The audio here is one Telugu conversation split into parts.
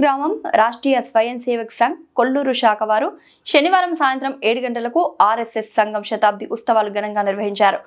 గ్రామం రాష్ట్రీయ స్వయం సేవక్ సంఘ్ కొల్లూరు శాఖ వారు శనివారం సాయంత్రం 7 గంటలకు ఆర్ఎస్ఎస్ సంఘం శతాబ్ది ఉత్సవాలు ఘనంగా నిర్వహించారు.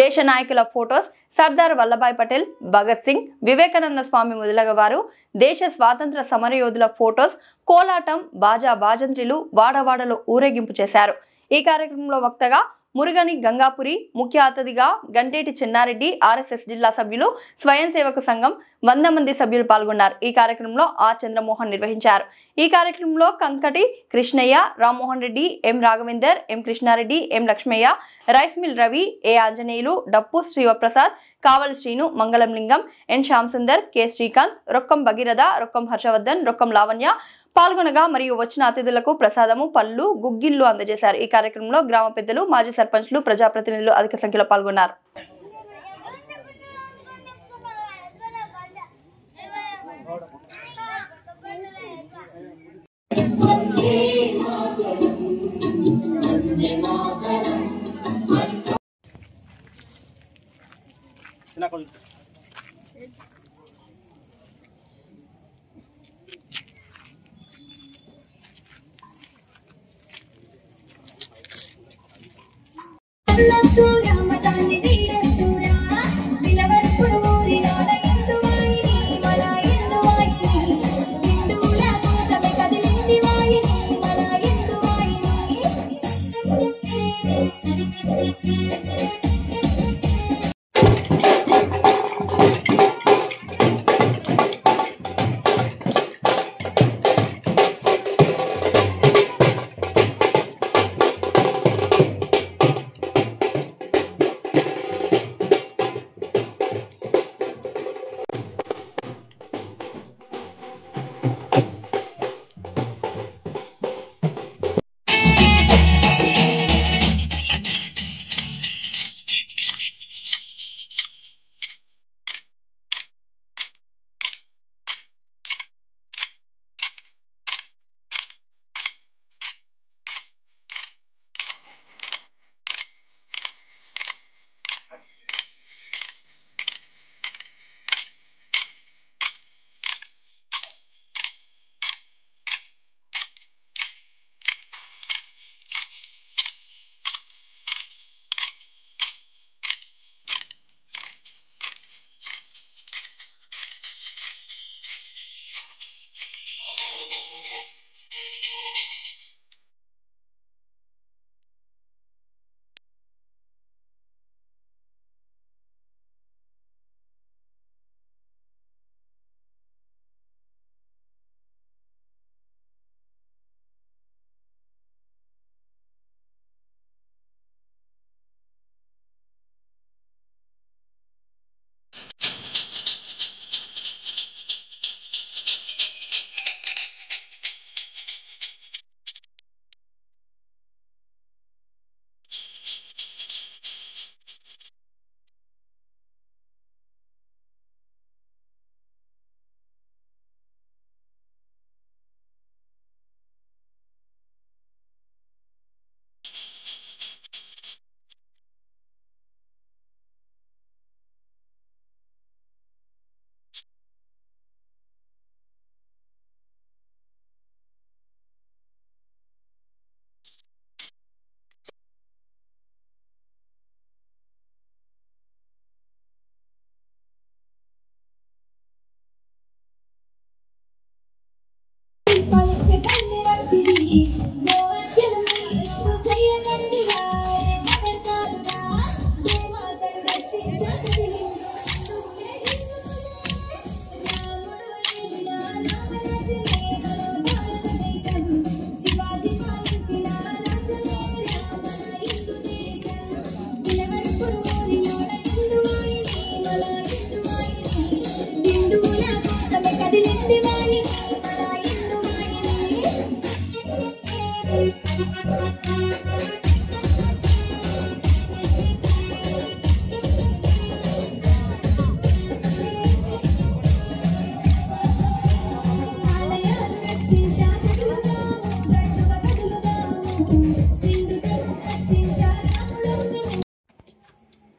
దేశ నాయకుల ఫోటోస్, సర్దార్ వల్లభాయ్ పటేల్, భగత్ సింగ్, వివేకానంద స్వామి మొదలగువారు దేశ స్వాతంత్ర సమరయోధుల ఫోటోస్, కోలాటం, బాజా బాజంత్రిలు వాడవాడలో ఊరేగింపు చేశారు. ఈ కార్యక్రమంలో వక్తగా మురుగని గంగాపురి, ముఖ్య అతిథిగా గంటేటి చెన్నారెడ్డి, ఆర్ఎస్ఎస్ జిల్లా సభ్యులు, స్వయం సేవక సంఘం 100 మంది సభ్యులు పాల్గొన్నారు. ఈ కార్యక్రమంలో ఆర్ చంద్రమోహన్ నిర్వహించారు. ఈ కార్యక్రమంలో కంకటి కృష్ణయ్య, రామ్మోహన్ రెడ్డి, ఎం రాఘవేందర్, ఎం కృష్ణారెడ్డి, ఎం లక్ష్మయ్య, రైస్ మిల్ రవి, ఏ ఆంజనేయులు, డప్పు శ్రీవప్రసాద్, కావలి శ్రీను, మంగళం లింగం, ఎన్ శ్యామ్ సుందర్, కె శ్రీకాంత్, రొక్కం భగీరథ, రొక్కం హర్షవర్ధన్, రొక్కం లావణ్య పాల్గొనగా మరియు వచ్చిన అతిథులకు ప్రసాదము, పళ్ళు, గుగ్గిళ్లు అందజేశారు. ఈ కార్యక్రమంలో గ్రామ పెద్దలు, మాజీ సర్పంచ్లు, ప్రజాప్రతినిధులు అధిక సంఖ్యలో పాల్గొన్నారు.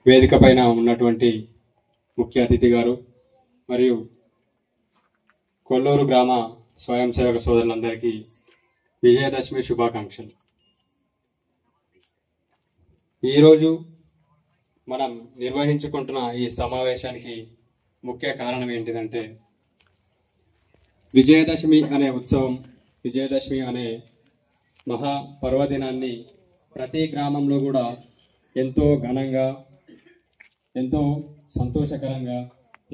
వేదిక పైన ఉన్నటువంటి ముఖ్య అతిథి గారు మరియు కొల్లూరు గ్రామ స్వయం సేవక సోదరులందరికీ విజయదశమి శుభాకాంక్షలు. ఈరోజు మనం నిర్వహించుకుంటున్న ఈ సమావేశానికి ముఖ్య కారణం ఏంటిదంటే, విజయదశమి అనే ఉత్సవం, విజయదశమి అనే మహా పర్వదినాన్ని ప్రతి గ్రామంలో కూడా ఎంతో ఘనంగా, ఎంతో సంతోషకరంగా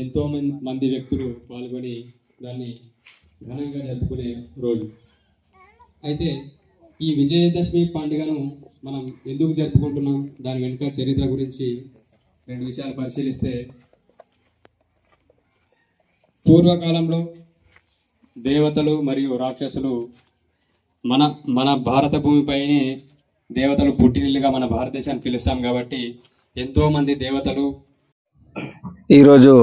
ఎంతో మంది వ్యక్తులు పాల్గొని దాన్ని ఘనంగా జరుపుకునే రోజు. అయితే ఈ విజయదశమి పండుగను మనం ఎందుకు జరుపుకుంటున్నాం, దాని వెనుక చరిత్ర గురించి రెండు విషయాలు పరిశీలిస్తే, పూర్వకాలంలో దేవతలు మరియు రాక్షసులు మన భారత భూమిపైనే దేవతలు పుట్టినిల్లుగా మన భారతదేశాన్ని పిలుస్తాం కాబట్టి ఎంతోమంది దేవతలు ఈరోజు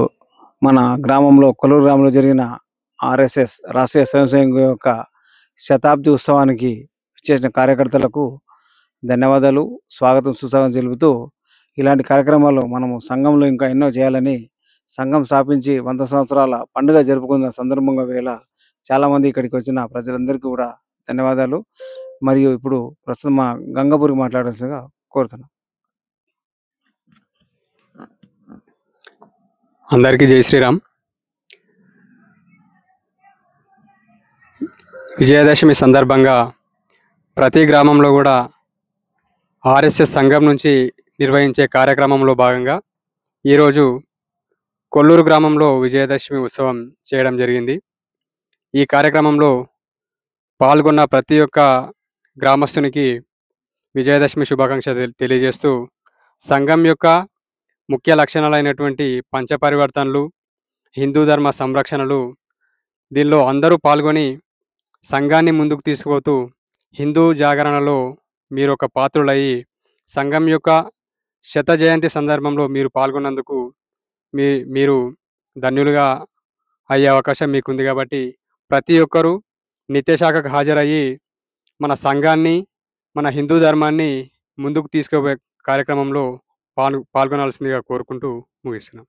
మన గ్రామంలో కొల్లూరు గ్రామంలో జరిగిన ఆర్ఎస్ఎస్ రాష్ట్రీయ స్వయం సేవక యొక్క శతాబ్ది ఉత్సవానికి చేసిన కార్యకర్తలకు ధన్యవాదాలు, స్వాగతం, సుస్వాగతం తెలుపుతూ ఇలాంటి కార్యక్రమాలు మనము సంఘంలో ఇంకా ఎన్నో చేయాలని, సంఘం స్థాపించి 100 సంవత్సరాల పండుగ జరుపుకున్న సందర్భంగా వేళ చాలామంది ఇక్కడికి వచ్చిన ప్రజలందరికీ కూడా ధన్యవాదాలు. మరియు ఇప్పుడు ప్రస్తుతం మా గంగపూరికి మాట్లాడాల్సిందిగా కోరుతున్నాం. అందరికీ జై శ్రీరామ్. విజయదశమి సందర్భంగా ప్రతి గ్రామంలో కూడా ఆర్ఎస్ఎస్ సంఘం నుంచి నిర్వహించే కార్యక్రమంలో భాగంగా ఈరోజు కొల్లూరు గ్రామంలో విజయదశమి ఉత్సవం చేయడం జరిగింది. ఈ కార్యక్రమంలో పాల్గొన్న ప్రతి ఒక్క గ్రామస్తునికి విజయదశమి శుభాకాంక్షలు తెలియజేస్తూ, సంఘం యొక్క ముఖ్య లక్షణాలైనటువంటి పంచపరివర్తనలు, హిందూ ధర్మ సంరక్షణలు, దీనిలో అందరూ పాల్గొని సంఘాన్ని ముందుకు తీసుకుపోతూ హిందూ జాగరణలో మీరు ఒక పాత్రులయ్యి సంఘం యొక్క శత జయంతి సందర్భంలో మీరు పాల్గొన్నందుకు మీరు ధన్యులుగా అయ్యే అవకాశం మీకుంది. కాబట్టి ప్రతి ఒక్కరూ నిత్యశాఖకు హాజరయ్యి మన సంఘాన్ని, మన హిందూ ధర్మాన్ని ముందుకు తీసుకుపోయే కార్యక్రమంలో పాల్గొనాల్సిందిగా కోరుకుంటూ ముగిస్తున్నాం.